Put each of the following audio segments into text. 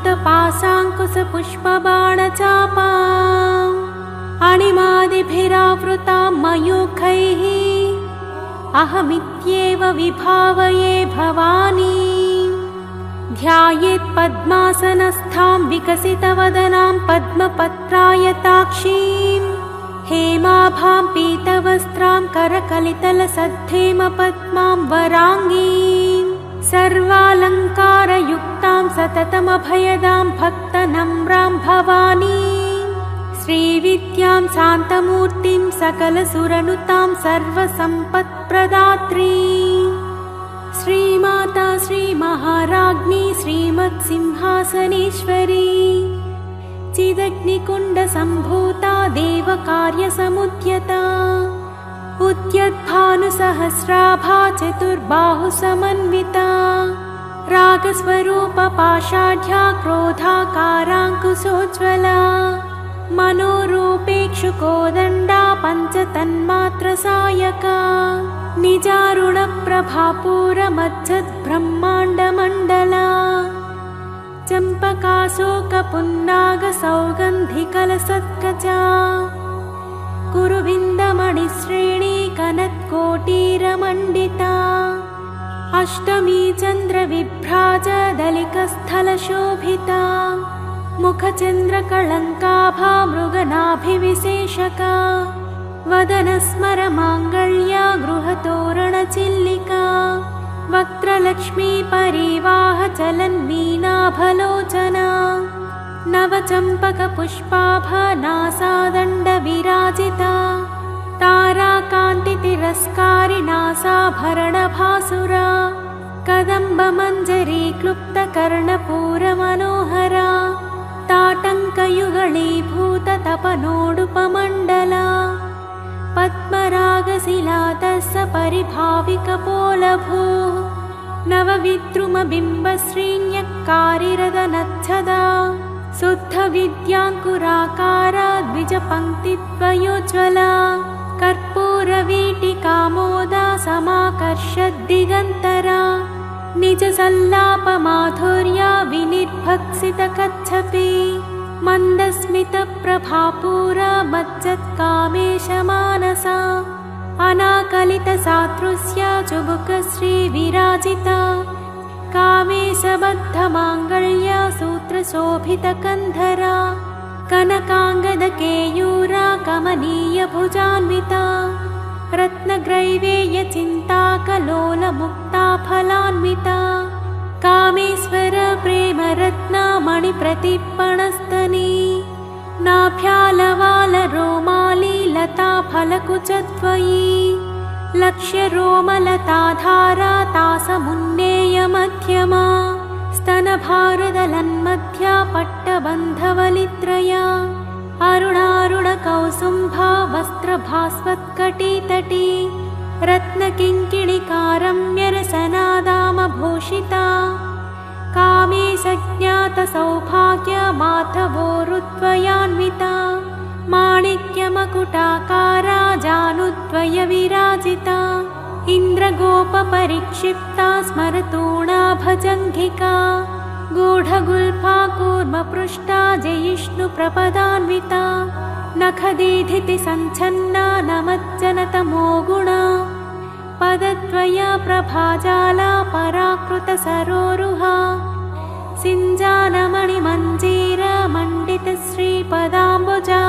पीयूषमकुटपाशाङ्कुशपुष्पबाणचापाम् अणिमादिभिरावृतां मयूखैः अहमित्येव विभावये भवानी। ध्यायेत् पद्मासनस्थां विकसितवदनां पद्मपत्रायताक्षीं हेमाभां पीतवस्त्रां करकलितलसद्धेमपद्मां वराङ्गीं सर्वालङ्कारयुक्तां सततमभयदां भक्तनम्रां भवानीं श्रीविद्यां शान्तमूर्तिं सकलसुरनुतां सर्वसम्पत्प्रदात्रीं श्रीमाता श्रीमहाराज्ञी श्रीमत्सिंहासनेश्वरी चिदग्निकुण्डसम्भूता देवकार्यसमुद्यता उद्यद्भानुसहस्राभा चतुर्बाहुसमन्विता रागस्वरूपपाषाढ्या क्रोधाकाराङ्कुशोज्ज्वला मनोरूपेक्षुकोदण्डा पञ्चतन्मात्रसायका निजारुणप्रभापूरमज्जद्ब्रह्माण्डमण्डला चम्पकाशोकपुन्नागसौगन्धिकलसत्कचा कुरुविन्दमणिश्रेणी कनत्कोटीरमण्डिता अष्टमी चन्द्रविभ्राजदलिकस्थलशोभिता मुखचन्द्रकळङ्काभा मृगनाभिविशेषका वदनस्मरमाङ्गल्या गृहतोरणचिल्लिका वक्त्रलक्ष्मी परिवाहचलन्मीनाभलोचना नवचम्पकपुष्पाभनासादण्डविराजिता ताराकान्तितिरस्कारिणासाभरणभासुरा कदम्बमञ्जरी क्लुप्तकर्णपूरमनोहरा ताटङ्कयुगळीभूततपनोडुपमण्डला पद्मरागशिलातस्य परिभाविकपोलभूः नवविद्रुमबिम्बश्रीण्यक्कारिरदनच्छदा शुद्धविद्याङ्कुराकारा द्विजपङ्क्तिद्वयोज्ज्वला कर्पूरवीटिकामोदा समाकर्षद्दिगन्तरा निजसल्लापमाधुर्या विनिर्भक्सितकच्छपि मन्दस्मितप्रभापूरा मज्जत्कामेशमानसा अनाकलितसादृश्या चुबुकश्रीविराजिता कामेशबद्धमाङ्गल्या सूत्रशोभितकन्धरा कनकाङ्गदकेयूरा कमनीयभुजान्विता रत्नग्रैवेयचिन्ताकलोलमुक्ताफलान्विता कामेश्वर प्रेमरत्नामणिप्रतिपणस्तनी नाभ्यालवालरोमाली लताफलकुचद्वयी लक्ष्यरोमलताधारा तासमुन्नेयमध्यमा स्तनभारदलन्मध्या पट्टबन्धवलित्रया अरुणारुणकौसुम्भा वस्त्रभास्वत्कटितटी रत्नकिङ्किणिकारम्यरसनादामभूषिता कामेशज्ञातसौभाग्यमाधवोरुद्वयान्विता माणिक्यमकुटाकारा जानुद्वयविराजिता इन्द्रगोपपरिक्षिप्ता स्मरतूणा भजङ्घिका गूढगुल्फा कूर्मपृष्टा जयिष्णुप्रपदान्विता नखदीधितिसञ्छन्ना नमज्जनतमो गुणा पदद्वया प्रभाजाला पराकृतसरोरुहा सिञ्जानमणिमञ्जीरमण्डितश्रीपदाम्बुजा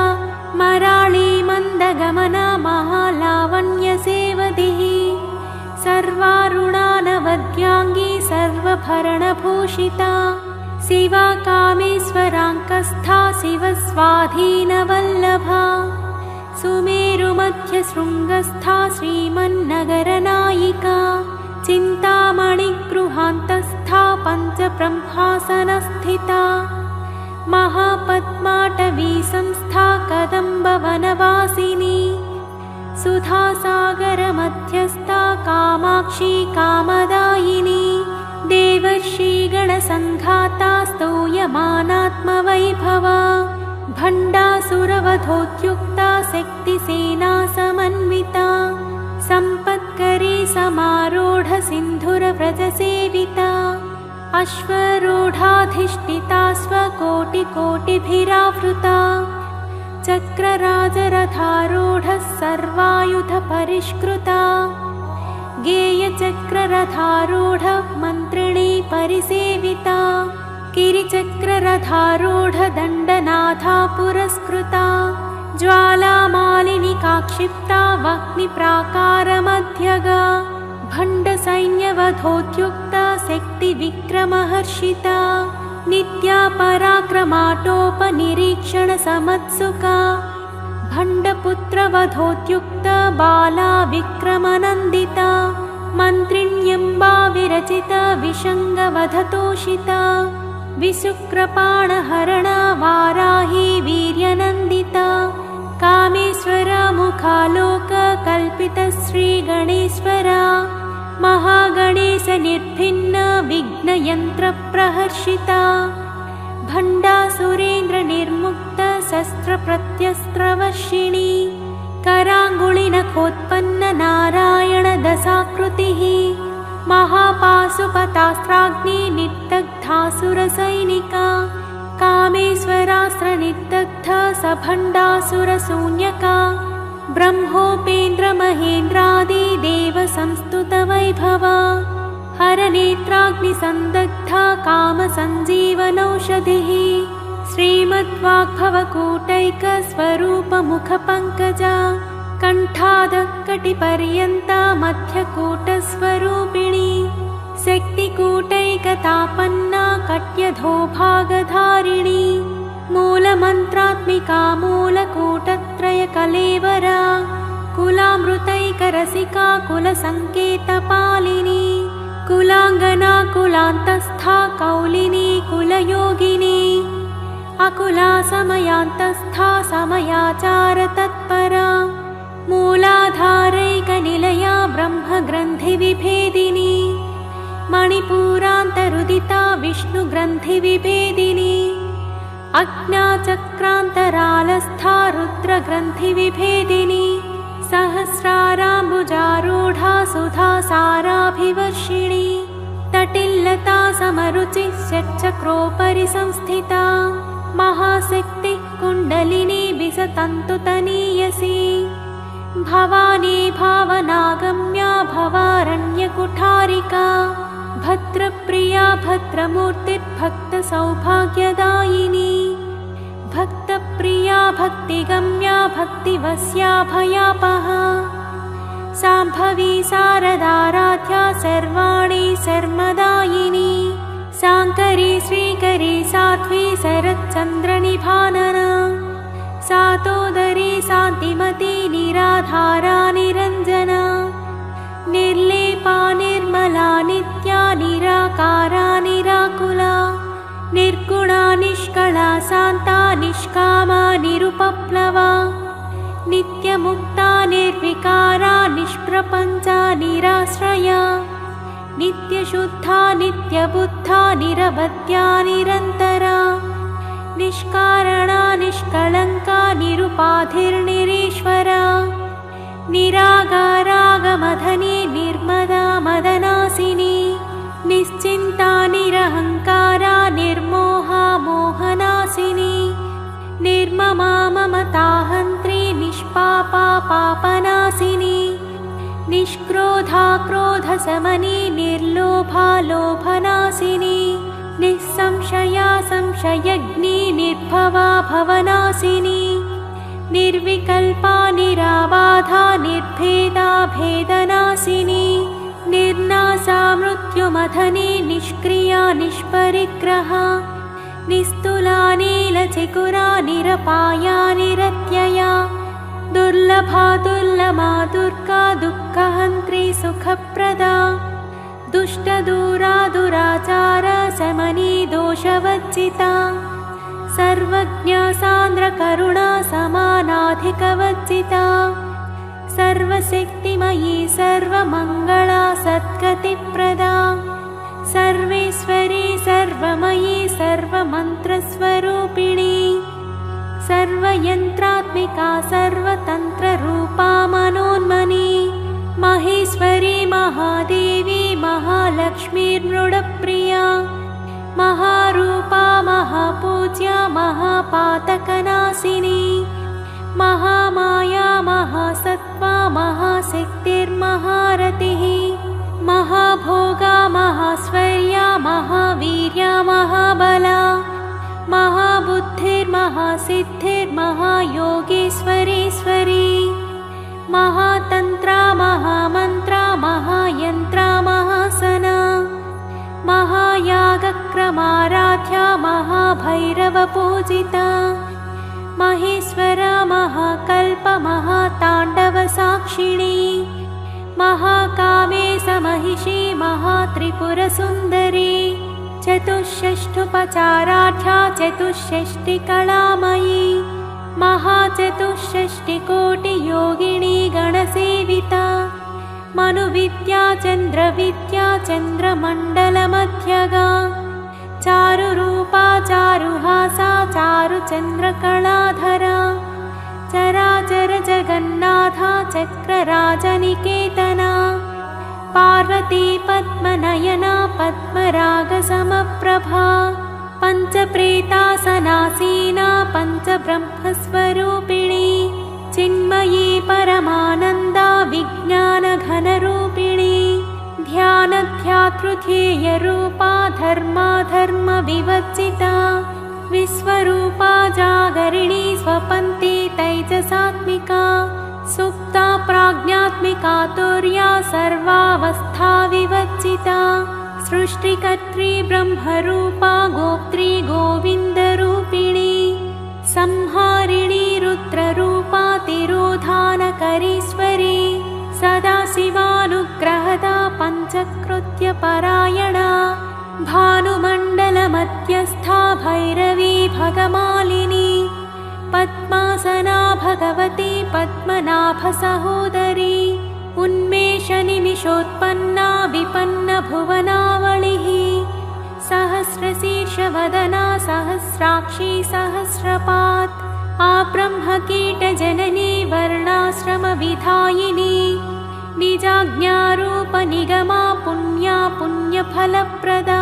मराळी मन्दगमना महालावण्यसेवधिः सर्वारुणानवद्याङ्गी सर्वभरणभूषिता शिवा कामेश्वराङ्कस्था शिवस्वाधीनवल्लभा सुमेरुमध्यशृङ्गस्था श्रीमन्नगरनायिका चिन्तामणिगृहान्तस्था पञ्चब्रह्मासनस्थिता महापद्माटवी संस्था कदम्बवनवासिनी सुधासागरमध्यस्था कामाक्षी कामदायिनी देवर्षिगणसङ्घाता स्तूयमानात्मवैभवा भण्डासुरवधोद्युक्ता शक्तिसेना समन्विता सम्पत्करी समारूढ सिन्धुरव्रजसेविता अश्वरूढाधिष्ठिता स्वकोटिकोटिभिरावृता चक्रराजरथारूढः सर्वायुधपरिष्कृता गेयचक्ररथारूढः मन्त्रिणी परिसेविता गिरिचक्ररथारूढदण्डनाथा पुरस्कृता ज्वालामालिनिका क्षिप्ता वह्निप्राकारमध्यगा भण्डसैन्यवधोद्युक्ता शक्तिविक्रमहर्षिता नित्या पराक्रमाटोपनिरीक्षणसमत्सुका भण्डपुत्रवधोद्युक्ता बाला विक्रमनन्दिता मन्त्रिण्यम्बा विरचिता विशङ्गवधतोषिता विशुक्रपाणहरणा वाराही वीर्यनन्दिता कामेश्वरा मुखालोककल्पितश्रीगणेश्वरा महागणेशनिर्भिन्ना विघ्नयन्त्रप्रहर्षिता भण्डासुरेन्द्रनिर्मुक्ता शस्त्रप्रत्यस्त्रवर्षिणी कराङ्गुलिनखोत्पन्न नारायणदशाकृतिः महापाशुपतास्त्राग्नि निर्दग्धासुरसैनिका कामेश्वरास्त्रनिर्दग्धा सभण्डासुरशून्यका ब्रह्मोपेन्द्रमहेन्द्रादिदेवसंस्तुतवैभवा हरनेत्राग्निसन्दग्धा कामसञ्जीवनौषधिः श्रीमद्वाग्भवकूटैकस्वरूपमुखपङ्कजा कण्ठादकटिपर्यन्ता मध्यकूटस्वरूपिणी शक्तिकूटैकतापन्ना कट्यधोभागधारिणी मूलमन्त्रात्मिका मूलकूटत्रयकलेवरा कुलामृतैकरसिका कुलसङ्केतपालिनी कुलाङ्गना कुलान्तस्था कौलिनी कुलयोगिनी अकुला समयान्तस्था समयाचारतत्परा मूलाधारैकनिलया ब्रह्मग्रन्थिविभेदिनी मणिपूरान्तरुदिता विष्णुग्रन्थिविभेदिनी अज्ञाचक्रान्तरालस्था रुद्रग्रन्थिविभेदिनी सहस्राराम्बुजारूढा सुधासाराभिवर्षिणी तटिल्लता समरुचिः षट्चक्रोपरि संस्थिता महाशक्तिः कुण्डलिनी विसतन्तुतनीयसी भवानी भावनागम्या भवारण्यकुठारिका भद्रप्रिया भद्रमूर्तिर्भक्तसौभाग्यदायिनी भक्तप्रिया भक्तिगम्या भक्तिवस्या भयापहा साम्भवी शारदाराध्या सर्वाणि शर्मदायिनी शाङ्करी श्रीकरी साध्वी शरच्चन्द्रनिभानना सातोदरी शान्तिमती निराधारा निरञ्जना निर्लेपा निर्मला नित्या निराकारा निराकुला निर्गुणा निष्कला शान्ता निष्कामा निरुपप्लवा नित्यमुक्ता निर्विकारा निष्प्रपञ्चा निराश्रया नित्यशुद्धा नित्यबुद्धा निरवध्या निरन्तरा निष्कारणा निष्कलङ्का निरुपाधिर्निरीश्वरा निरागारागमधनी निर्मदा मदनासिनी निश्चिन्ता निरहङ्कारा निर्मोहा मोहनासिनी निर्ममा ममताहन्त्री निष्पापा पापनासिनी निष्क्रोधा क्रोधशमनी निर्लोभा लोभनासिनी निःसंशया संशयग्नी निर्भवा भवनासिनी निर्विकल्पा निराबाधा निर्भेदा भेदनासिनी निर्नाशा मृत्युमथनी निष्क्रिया निष्परिग्रहा निस्तुला नीलचिकुरा निरपाया निरत्यया दुर्लभा दुर्लमा दुर्गा दुःखहन्त्री सुखप्रदा दुष्टदूरा दुराचारा शमनी दोषवर्जिता सर्वज्ञा सान्द्रकरुणा समानाधिकवर्जिता सर्वशक्तिमयी सर्वमङ्गला सद्गतिप्रदा सर्वेश्वरी सर्वमयी सर्वमन्त्रस्वरूपिणी सर्वयन्त्रात्मिका सर्वतन्त्ररूपा मनोन्मनी महेश्वरी महादेवी महालक्ष्मीर्मृडप्रिया महापूज्या महापातकनाशिनी महामाया महासत्त्वा महाशक्तिर्महारतिः महाभोगा महाश्वर्या महावीर्या महाबला महाबुद्धिर्महासिद्धिर्महायोगेश्वरीश्वरी महातन्त्रा महामन्त्रा महायन्त्रा महासना महायागक्रमाराध्या महाभैरवपूजिता महेश्वरा महाकल्प महाताण्डवसाक्षिणी महाकामेशमहिषी महात्रिपुरसुन्दरी चतुष्षष्ठुपचाराढ्या चतुष्षष्टिकलामयी महाचतुष्षष्टिकोटियोगिनी गणसेविता मनुविद्या चन्द्रविद्या चन्द्रमण्डलमध्यगा चारुरूपा चारुहासा चारुचन्द्रकलाधरा चराचर जगन्नाथा चक्रराजनिकेतना पार्वती पद्मनयना पद्मरागसमप्रभा पञ्चप्रेतासनासीना पञ्चब्रह्मस्वरूपिणी चिन्मयी परमानन्दा विज्ञानघनरूपिणी ध्यानध्यातृध्येयरूपा धर्माधर्मविवर्जिता विश्वरूपा जागरिणी स्वपन्ती तैजसात्मिका सुप्ता प्राज्ञात्मिका तुर्या सर्वावस्था विवर्जिता सृष्टिकर्त्री ब्रह्मरूपा गोप्त्री गोविन्दरूपिणी संहारिणी रुद्ररूपा तिरोधानकरीश्वरी सदाशिवानुग्रहदा पञ्चकृत्यपरायणा भानुमण्डलमध्यस्था भैरवी भगमालिनी पद्मासना भगवती पद्मनाभसहोदरी उन्मेषनिमिषोत्पन्ना विपन्नभुवनावलिः सहस्रशीर्षवदना सहस्राक्षी सहस्रपात् आब्रह्मकीटजननी वर्णाश्रमविधायिनी निजाज्ञारूपनिगमा पुण्या पुण्यफलप्रदा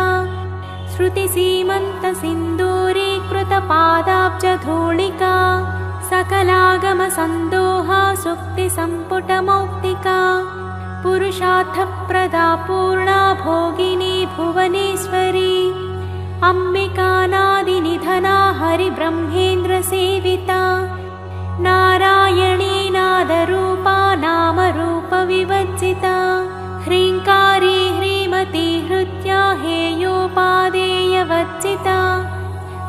श्रुतिसीमन्तसिन्दूरीकृतपादाब्जधूलिका सकलागमसन्दोहा सुक्तिसम्पुटमौक्तिका पुरुषार्थप्रदा पूर्णा भोगिनी भुवनेश्वरी अम्बिकानादिनिधना हरिब्रह्मेन्द्रसेविता नारायणी नादरूपा नामरूपविवर्जिता ह्रीङ्कारी ह्रीमती हृद्या हेयोपादेयवर्जिता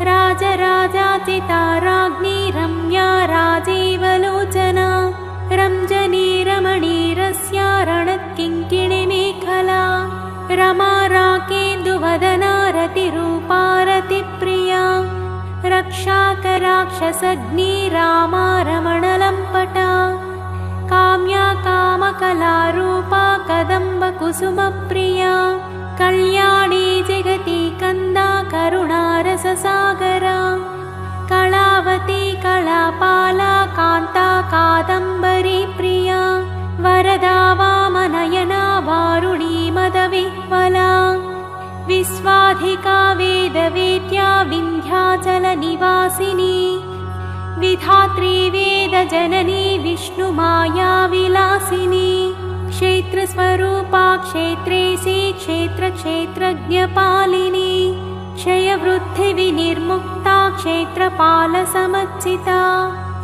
राजराजाचिता राज्ञी रम्या राजीवलोचना रञ्जनी रमणीरस्या रणत्किङ्किणिमेखला रमा राकेन्दुवदना रतिरूपा रतिप्रिया रक्षाकराक्षसग्नी रामा रमणलम्पटा काम्या कामकलारूपा कदम्बकुसुमप्रिया कल्याणी जगती कन्दा करुणारससागरा कलावती कलापाला कान्ता कादम्बरी प्रिया वरदा वामनयना वारुणी मदविह्वला विश्वाधिका वेदवेद्या विन्ध्याचलनिवासिनी विधात्री वेदजननी विष्णुमायाविलासिनी क्षेत्रस्वरूपा क्षेत्रेशी क्षेत्रक्षेत्रज्ञपालिनी क्षयवृद्धिविनिर्मुक्ता क्षेत्रपालसमर्चिता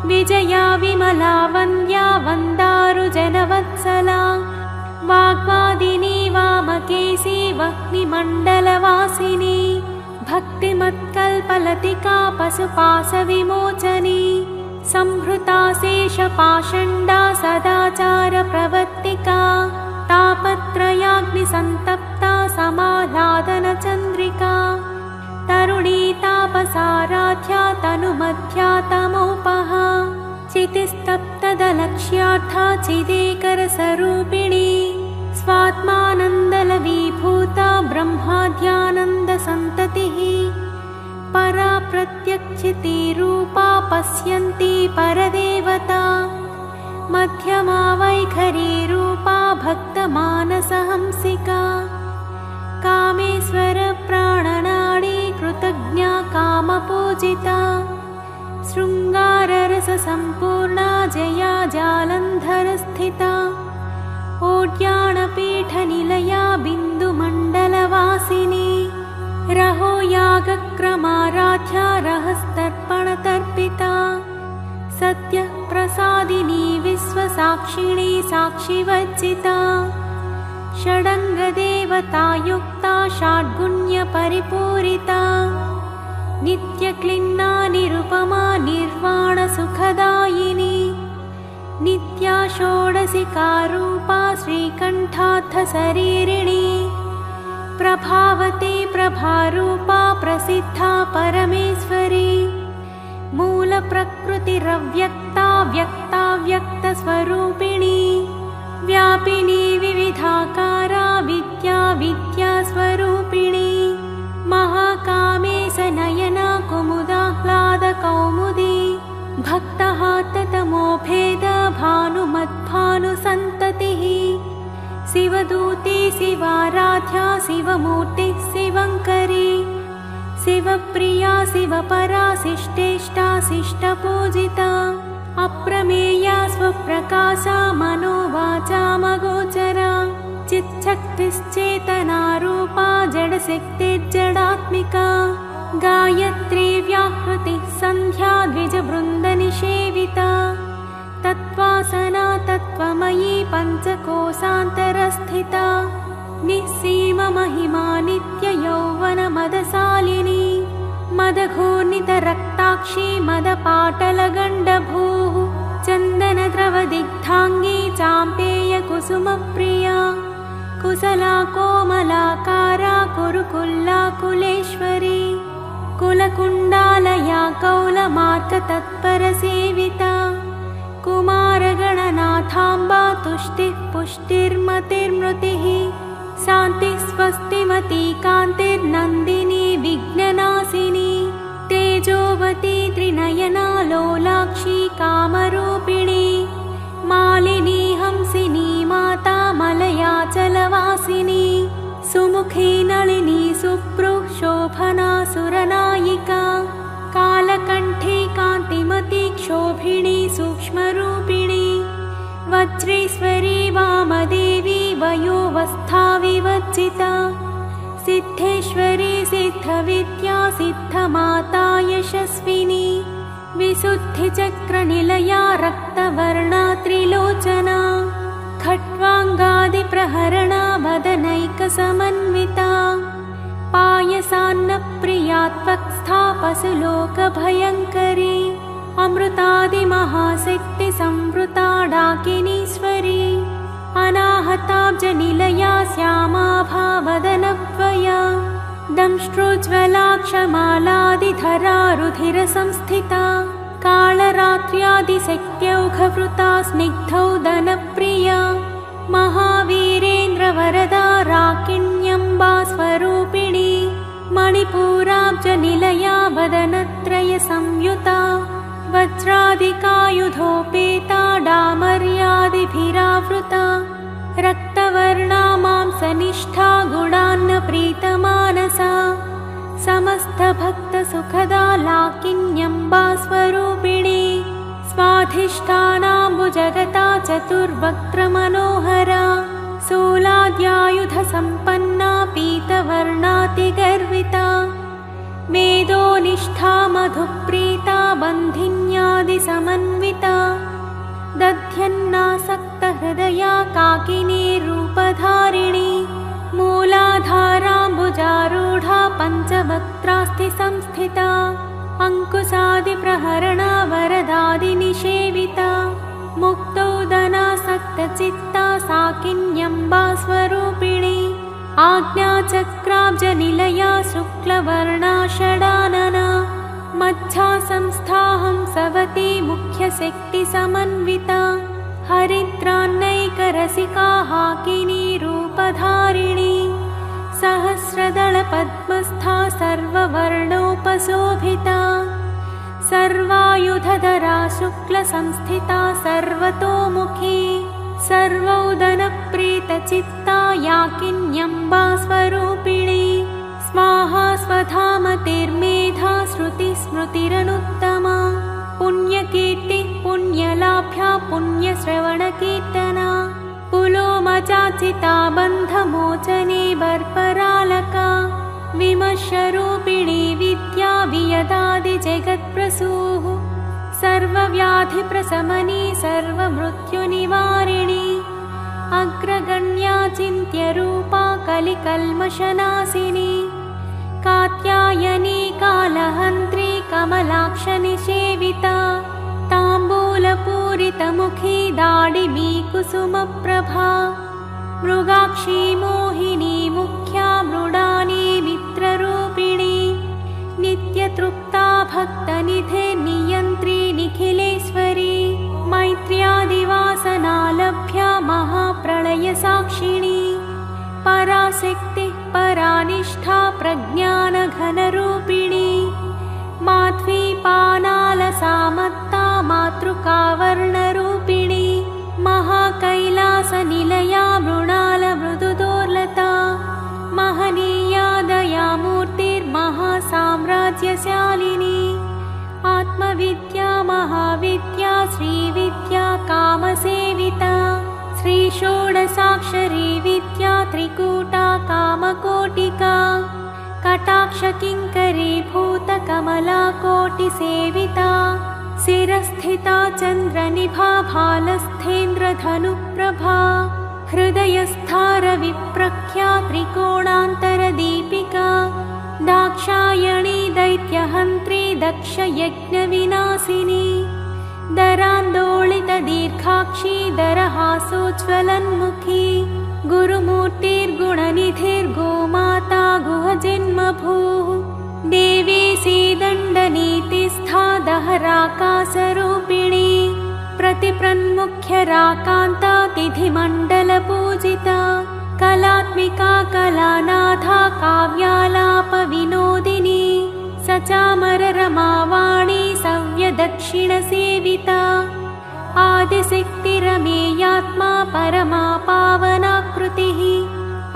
विजया विमला वन्द्या वन्दारुजनवत्सला वाग्वादिनी वामकेशी वह्निमण्डलवासिनी भक्तिमत्कल्पलतिका पशुपाशविमोचनी संहृता शेषपाषण्डा सदाचारप्रवर्तिका तापत्रयाग्निसन्तप्ता समाह्लादनचन्द्रिका तरुणी तापसाराध्या तनुमध्या तमोपहा चितिस्तप्तदलक्ष्यार्था चिदेकरसरूपिणी स्वात्मानन्दलवीभूता ब्रह्माद्यानन्दसन्ततिः परा प्रत्यक्षितिरूपा पश्यन्ती परदेवता मध्यमा वैखरीरूपा भक्तमानसहंसिका कामेश्वर प्राणनाडी कृतज्ञा कामपूजिता पूजिता शृङ्गाररससम्पूर्णा जया जालन्धरस्थिता ओड्याणपीठनिलया बिन्दुमण्डलवासिनी रहो यागक्रमाराध्या रहस्तर्पणतर्पिता सत्यप्रसादिनी विश्वसाक्षिणी साक्षिवज्जिता षडङ्गदेवतायुक्ता षड्गुण्यपरिपूरिता नित्यक्लिन्ना निरुपमा निर्वाणसुखदायिनी नित्या षोडशिकारूपा श्रीकण्ठार्थशरीरिणी प्रभावती प्रभारूपा प्रसिद्धा परमेश्वरी मूलप्रकृतिरव्यक्ता व्यक्ता व्यक्तस्वरूपिणी व्यापिनी विविधाकारा विद्या विद्यास्वरूपिणी महाकामेशनयना कुमुदाह्लादकौमुदी भक्तः ततमोभेद भानुमद्भानुसन्ततिः शिवदूती शिवाराध्या शिवमूर्ति शिवङ्करी शिवप्रिया शिवपरा शिष्टेष्टा शिष्टपूजिता अप्रमेया स्वप्रकाशा मनोवाचामगोचरा चिच्छक्तिश्चेतनारूपा जडशक्तिर्जडात्मिका गायत्री व्याहृतिः सन्ध्या द्विजवृन्दनिषेविता तत्त्वासना तत्त्वमयी पञ्चकोशान्तरस्थिता निःसीममहिमा नित्ययौवनमदशालिनी मदघूर्णितरक्ताक्षी मदपाटलगण्डभूः चन्दनद्रवदिग्धाङ्गी चाम्पेयकुसुमप्रिया कुशला कोमलाकारा कुरुकुल्लाकुलेश्वरी कुलकुण्डालया कौलमार्गतत्परसेविता कुमारगणनाथाम्बा तुष्टिः पुष्टिर्मतिर्मृतिः शान्तिः स्वस्तिमती कान्तिर्नन्दिनी विघ्ननाशिनी तेजोवती त्रिनयना लोलाक्षी कामरूपिणी मालिनी हंसिनी माता मलयाचलवासिनी सुमुखी नलिनी सुप्रुः शोभना सुरनायिका कालकण्ठी कान्तिमती क्षोभिणी सूक्ष्मरूपिणी वज्रेश्वरी वामदेवी वयोवस्था विवज्जिता सिद्धेश्वरी सिद्धविद्या सिद्धमाता यशस्विनी विशुद्धिचक्रनिलया रक्तवर्णा त्रिलोचना खट्वाङ्गादिप्रहरणा वदनैकसमन्विता पायसान्नप्रिया त्वक्स्था पशुलोकभयङ्करी अमृतादिमहाशक्तिसंवृता डाकिनीश्वरी अनाहताब्जनिलया श्यामाभा वदनद्वया दंष्ट्रोज्ज्वलाक्षमालादिधरा रुधिरसंस्थिता कालरात्र्यादिशक्त्यौघवृता स्निग्धौदनप्रिया महावीरेन्द्रवरदा राकिण्यम्बा स्वरूपिणी मणिपूराब्जनिलया वदनत्रयसंयुता वज्रादिकायुधोपेता डामर्यादिभिरावृता रक्तवर्णा मांसनिष्ठा गुणान्नप्रीतमानसा समस्तभक्तसुखदा लाकिन्यम्बा स्वरूपिणी स्वाधिष्ठानाम्बुजगता चतुर्वक्त्रमनोहरा शूलाद्यायुधसम्पन्ना पीतवर्णातिगर्विता मेदोनिष्ठा मधुप्रीता बन्धिन्यादिसमन्विता दध्यन्नासक्तहृदया काकिनी रूपधारिणी मूलाधाराम्बुजारूढा पञ्चवक्त्रास्ति संस्थिता अङ्कुशादिप्रहरणा वरदादिनिषेविता मुक्तौदनासक्तचित्ता साकिन्यम्बा स्वरूपिणी आज्ञाचक्राब्जनिलया शुक्लवर्णा षडानना मच्छासंस्थाहं सवती मुख्यशक्तिसमन्विता हरिद्रान्नैकरसिका हाकिनी रूपधारिणी सहस्रदलपद्मस्था सर्ववर्णोपशोभिता सर्वायुधधरा शुक्लसंस्थिता सर्वतोमुखी सर्वौदनप्रीतचित्ता याकिन्यम्बा स्वरूपिणी स्वाहा स्वधामतिर्मेधा श्रुतिस्मृतिर्मनोहरा स्मृतिरनुत्तमा पुण्यकीर्ति पुण्यलाभ्या पुण्यश्रवणकीर्तना पुलोमचाचिता बन्धमोचने बर्परालका विमर्शरूपिणी विद्या वियदादिजगत्प्रसूः सर्वव्याधिप्रशमनी सर्वमृत्युनिवारिणी अग्रगण्या चिन्त्यरूपा कलिकल्मषनाशिनी कात्यायनी कालहन्त्री कमलाक्षनिषेविता ताम्बूलपूरितमुखी दाडिमी कुसुमप्रभा मृगाक्षी मोहिनी मुख्या मृडानी मित्ररूपिणी नित्यतृप्ता भक्तनिधे नियन्त्री निखिलेश्वरी मैत्र्यादिवासनालभ्या महाप्रलयसाक्षिणी पराशक्ति परानिष्ठा प्रज्ञानघनरूपिणी माध्वीपानालसामत्ता मातृकावर्णरूपिणी महाकैलासनिलया मृणालमृदुदोर्लता महनीया दयामूर्तिर्महासाम्राज्यशालिनी आत्मविद्या महाविद्या श्रीविद्या कामसेविता श्रीषोडशाक्षरी विद्या त्रिकूटा कामकोटिका कटाक्षकिङ्करी भूतकमला कोटिसेविता शिरस्थिता चन्द्रनिभा भालस्थेन्द्रधनुप्रभा हृदयस्थारविप्रख्या त्रिकोणान्तरदीपिका दाक्षायणी दैत्यहन्त्री दक्षयज्ञविनाशिनी दरान्दोलितदीर्घाक्षी दरहासोज्ज्वलन्मुखी गुरुमूर्तिर्गुणनिधिर्गोमाता गुहजन्मभूः देवी सीदण्डनीतिस्था दहराकाशरूपिणी प्रतिप्रन्मुख्यराकान्ता तिथिमण्डलपूजिता कलात्मिका कलानाथा काव्यालापविनोदिनी सचामररमावाणी सव्यदक्षिणसेविता आदिशक्तिरमेयात्मा परमा पावनाकृतिः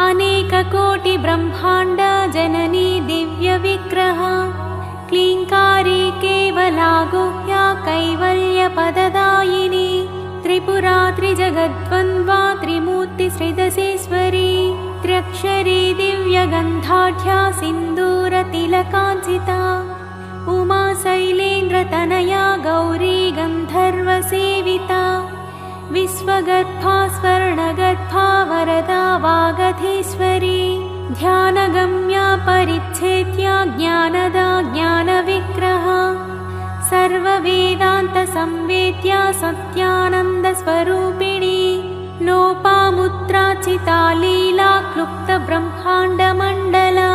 अनेककोटिब्रह्माण्ड जननी दिव्यविग्रह क्लीङ्कारी केवला गुह्या कैवल्यपददायिनी त्रिपुरा त्रिजगद्वन्द्वा त्रिमूर्तिश्रीदशेश्वरी त्र्यक्षरी दिव्यगन्धाढ्या सिन्दूरतिलकाञ्चिता उमा शैलेन्द्रतनया गौरी गन्धर्वसेविता विश्वगर्भा स्वर्णगर्भा वरदा वागधीश्वरी ध्यानगम्या परिच्छेद्या ज्ञानदा ज्ञानविग्रह सर्ववेदान्तसंवेद्या सत्यानन्दस्वरूपिणी लोपामुद्राचिता लीला क्लुप्तब्रह्माण्डमण्डला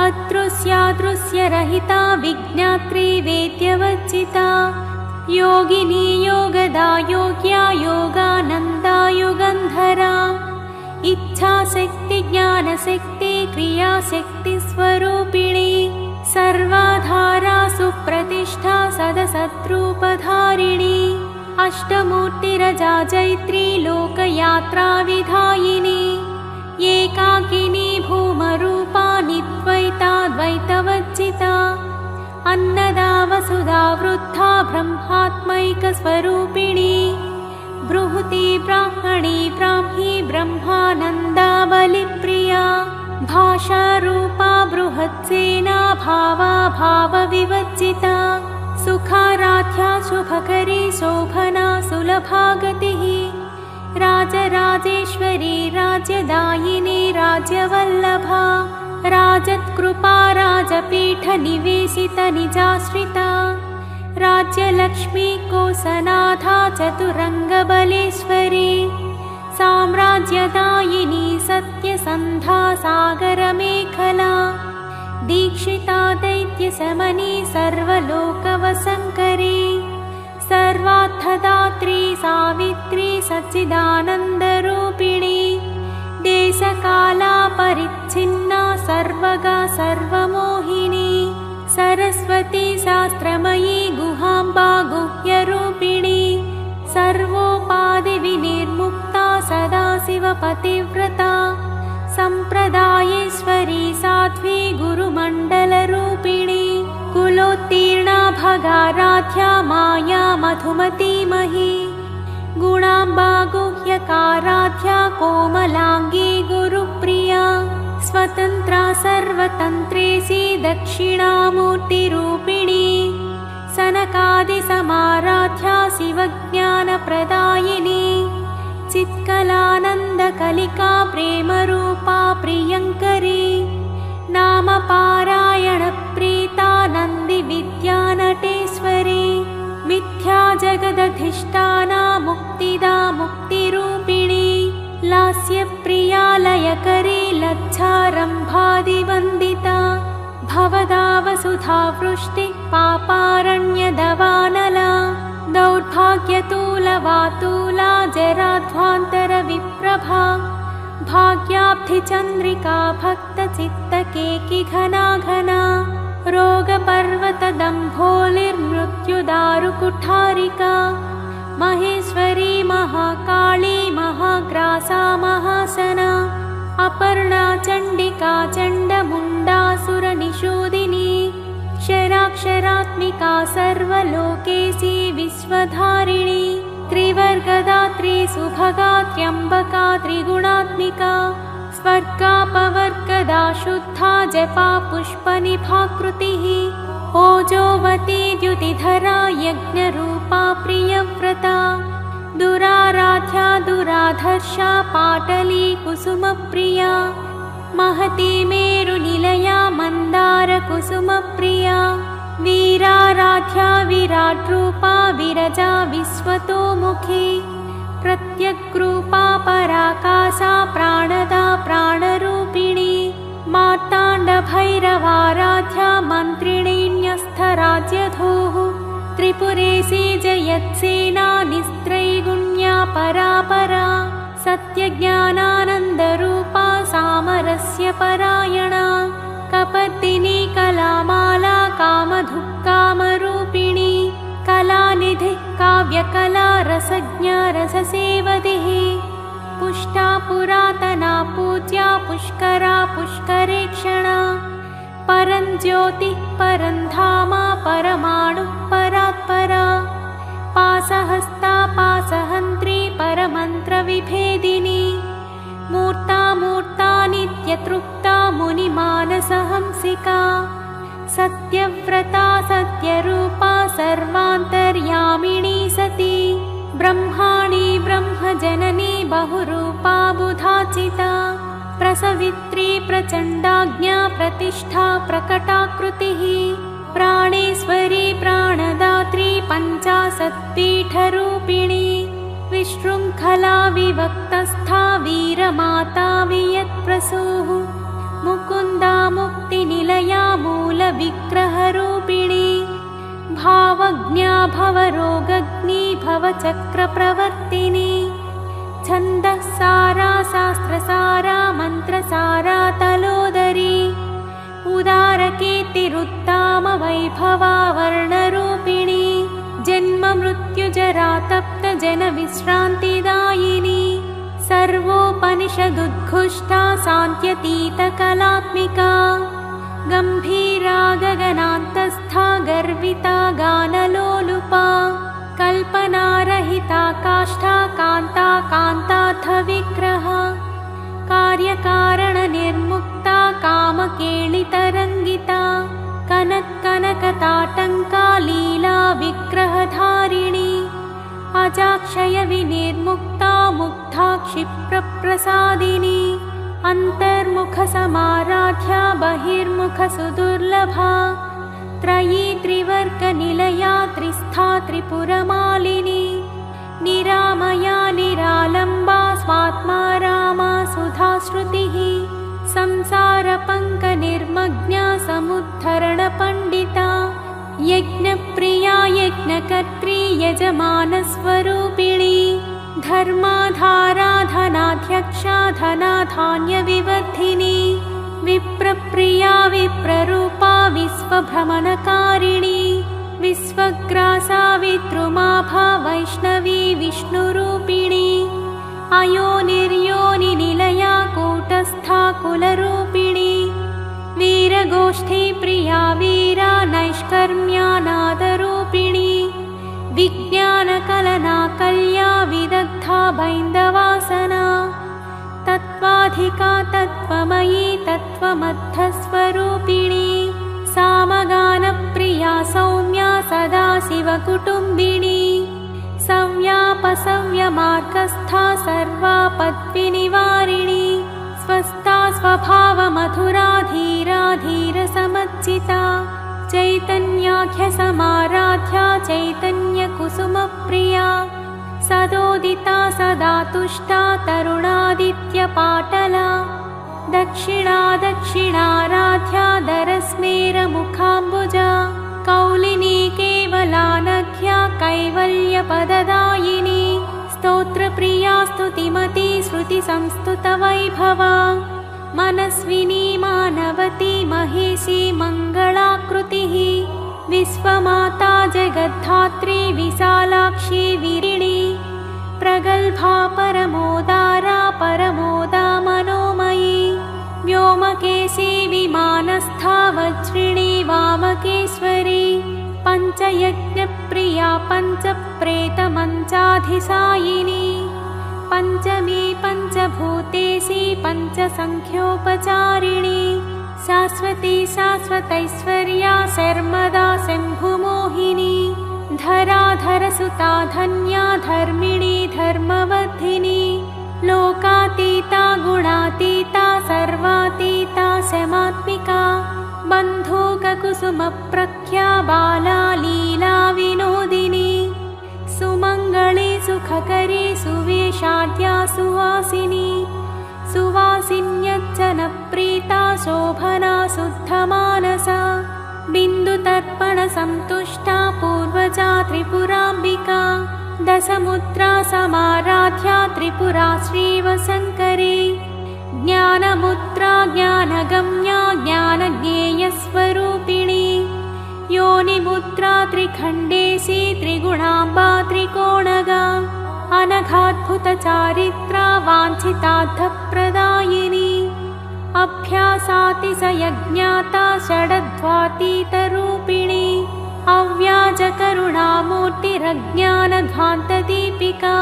अदृश्यादृश्यरहिता विज्ञात्री वेद्यवच्चिता योगिनी योगदा योग्या योगानन्दा युगन्धरा इच्छाशक्ति ज्ञानशक्ति क्रियाशक्तिस्वरूपिणी सर्वाधारा सुप्रतिष्ठा सदसद्रूपधारिणी अष्टमूर्तिरजा जैत्री लोकयात्राविधायिनी एकाकिनी भूमरूपा निद्वैता द्वैतवच्चिता अन्नदा वसुधा वृद्धा ब्रह्मात्मैकस्वरूपिणी बृहती ब्राह्मणी ब्राह्मी ब्रह्मानन्दा बलिप्रिया भाषारूपा बृहत्सेना भावा भावविवच्चिता सुखाराध्या शुभकरी शोभना सुलभागतिः राजराजेश्वरी राज्यदायिनी राज्यवल्लभा राजत्कृपा राजपीठनिवेशितनिजाश्रिता राज्यलक्ष्मी कोसनाथा चतुरङ्गबलेश्वरी साम्राज्यदायिनी सत्यसन्धा सागरमेखला दीक्षिता दैत्यशमनी सर्वलोकवसङ्करी सर्वार्थदात्री सावित्री सच्चिदानन्दरूपिणी देशकालापरिच्छिन्ना सर्वगा सर्वमोहिनी सरस्वती शास्त्रमयी गुहाम्बा गुह्यरूपिणी सर्वोपाधिविनिर्मुक्ता सदाशिवपतिव्रता सम्प्रदायेश्वरी साध्वी गुरुमण्डलरूपिणी कुलोत्तीर्णा भगाराध्या माया मधुमतीमही गुणाम्बा गुह्यकाराध्या कोमलाङ्गी गुरुप्रिया स्वतन्त्रा सर्वतन्त्रेसी दक्षिणामूर्तिरूपिणी सनकादिसमाराध्या शिवज्ञानप्रदायिनी चित्कलानन्दकलिका प्रेमरूपा प्रियङ्करी नामपारायणप्रीता नन्दिविद्यानटेश्वरी मिथ्या जगदधिष्ठाना मुक्तिदा मुक्तिरूपिणी लास्यप्रिया लयकरी लज्जारम्भादिवन्दिता भवदावसुधा वृष्टि पापारण्यदवानला दौर्भाग्यतूलवातूला जराध्वान्तरविप्रभा भाग्याब्धिचन्द्रिका भक्तचित्तकेकि घना घना रोगपर्वतदम्भोलिर्मृत्युदारुकुठारिका महेश्वरी महाकाली महाग्रासा महासना अपर्णा चण्डिका चण्डमुण्डासुरनिषूदिनी क्षराक्षरात्मिका सर्वलोकेशी विश्वधारिणी त्रिवर्गदात्री सुभगा त्र्यम्बका त्रिगुणात्मिका स्वर्गापवर्गदा शुद्धा जपा पुष्पनिभाकृतिः ओजोवती द्युतिधरा यज्ञरूपा प्रियव्रता दुराराध्या दुराधर्षा पाटली कुसुमप्रिया महती मेरुनिलया मन्दारकुसुमप्रिया वीराराध्या विराट्रूपा विरजा विश्वतोमुखी प्रत्यग्रूपा पराकाशा प्राणदा प्राणरूपिणी मार्ताण्डभैरवाराध्या मन्त्रिणीन्यस्थराज्यधूः त्रिपुरेशी जयत्सेना निस्त्रैगुण्या परापरा सत्यज्ञानानन्दरूपा सामरस्य परायणा कपर्दिनी कलामाला कामधुक्कामरूपिणी कलानिधिः काव्यकला रसज्ञा रससेवधिः पुष्टा पुरातना पूज्या पुष्करा पुष्करेक्षणा परञ्ज्योतिः परन्धामा परमाणुः परात्परा पासहस्ता पासहन्त्री परमन्त्रविभेदिनी मूर्ता मूर्ता नित्यतृप्ता मुनिमानसहंसिका सत्यव्रता सत्यरूपा सर्वान्तर्यामिणी सती ब्रह्माणी ब्रह्मजननी बहुरूपा बुधाचिता प्रसवित्री प्रचण्डाज्ञा प्रतिष्ठा प्रकटाकृतिः प्राणेश्वरी प्राणदात्री पञ्चाशत्पीठरूपिणी विशृङ्खला विवक्तस्था वीरमाता वियत्प्रसूः मुकुन्दा मुक्तिनिलया मूलविग्रहरूपिणी भावज्ञा भवरोगग्नी भवचक्रप्रवर्तिनी छन्दःसारा शास्त्रसारा मन्त्रसारा तलोदरी उदारकीर्तिरुत्ताम वैभवा वर्णरूपिणी जन्म मृत्युजरा तप्त जनविश्रान्तिदायिनी सर्वोपनिषदुद्घुष्टा सान्त्यतीतकलात्मिका गम्भीरा गगनान्तस्था गर्विता गानलोलुपा कल्पनारहिता काष्ठा कान्ता कान्तार्थविग्रह कार्यकारणनिर्मुक्ता कामकेलितरङ्गिता कनत्कनकताटङ्का लीला विग्रहधारिणी अजाक्षयविनिर्मुक्ता मुग्धा क्षिप्रप्रसादिनी अन्तर्मुखसमाराध्या बहिर्मुखसुदुर्लभा त्रयी त्रिवर्गनिलया त्रिस्था त्रिपुरमालिनी निरामया निरालम्बा स्वात्मा रामा सुधाश्रुतिः संसारपङ्कनिर्मग्ना समुद्धरणपण्डिता यज्ञप्रिया यज्ञकर्त्री यजमानस्वरूपिणी धर्माधारा धनाध्यक्षा धनाधान्यविवर्धिनी विप्रप्रिया विप्ररूपा विश्वभ्रमणकारिणी विश्वग्रासा विद्रुमाभा वैष्णवी विष्णुरूपिणी अयोनिर्योनिनिलया कूटस्था कुलरूपिणी वीरगोष्ठी प्रिया वीरा नैष्कर्म्यानाद बैन्दवासना तत्त्वाधिका तत्त्वमयी तत्त्वमद्धस्वरूपिणी सामगानप्रिया सौम्या सदाशिवकुटुम्बिनी सव्यापसव्यमार्गस्था सर्वापद्विनिवारिणी स्वस्था स्वभावमधुरा धीरा धीरसमच्चिता चैतन्याख्यसमाराध्या चैतन्यकुसुमप्रिया सदोदिता सदा तुष्टा तरुणादित्यपाटला दक्षिणा दक्षिणाराध्या दरस्मेरमुखाम्बुजा कौलिनी केवलानघ्या कैवल्यपददायिनी स्तोत्रप्रिया स्तुतिमती श्रुतिसंस्तुतवैभवा मनस्विनी मानवती महेशी मङ्गलाकृतिः विश्वमाता जगद्धात्री विशालाक्षी विरिणी प्रगल्भा परमोदारा परमोदा मनोमयी व्योमकेशी विमानस्था वज्रिणी वामकेश्वरी पञ्चयज्ञप्रिया पञ्चप्रेतमञ्चाधिसायिनी पञ्चमी पञ्चभूतेशी पञ्चसङ्ख्योपचारिणी शाश्वती शाश्वतैश्वर्या शर्मदा शम्भुमोहिनी धराधरसुता धन्या धर्मिणी धर्मवर्धिनी लोकातीता गुणातीता सर्वातीता शमात्मिका बन्धूककुसुमप्रख्या बाला लीला विनोदिनी सुमङ्गली सुखकरी सुवेशाद्या सुवासिनी सुवासिन्यज्जनप्रीता शोभना शुद्धमानसा बिन्दुतर्पणसन्तुष्टा पूर्वजा त्रिपुराम्बिका दशमुद्रा समाराध्या त्रिपुरा श्रीवशङ्करी ज्ञानमुद्रा ज्ञानगम्या ज्ञानज्ञेयस्वरूपिणी योनिमुद्रा त्रिखण्डेशी त्रिगुणाम्बा त्रिकोणगा अनघाद्भुतचारित्रा वाञ्छितार्थप्रदायिनी अभ्यासातिशयज्ञाता षडध्वातीतरूपिणी अव्याजकरुणामूर्तिरज्ञानध्वान्तदीपिका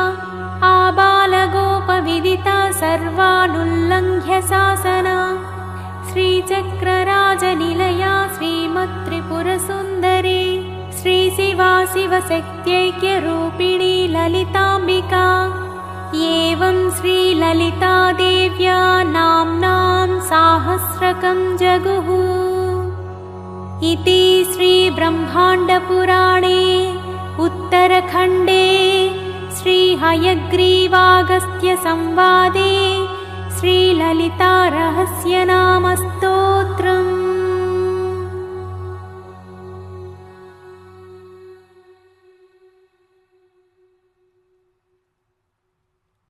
आबालगोपविदिता सर्वानुल्लङ्घ्य शासना श्रीचक्रराजनिलया श्रीमत्त्रिपुरसुन्दरी श्रीशिवा शिवशक्त्यैक्यरूपिणी ललिताम्बिका एवं श्रीललितादेव्या नाम्नां साहस्रकं जगुः इति श्रीब्रह्माण्डपुराणे उत्तरखण्डे श्रीहयग्रीवागस्त्यसंवादे श्रीललितारहस्यनाम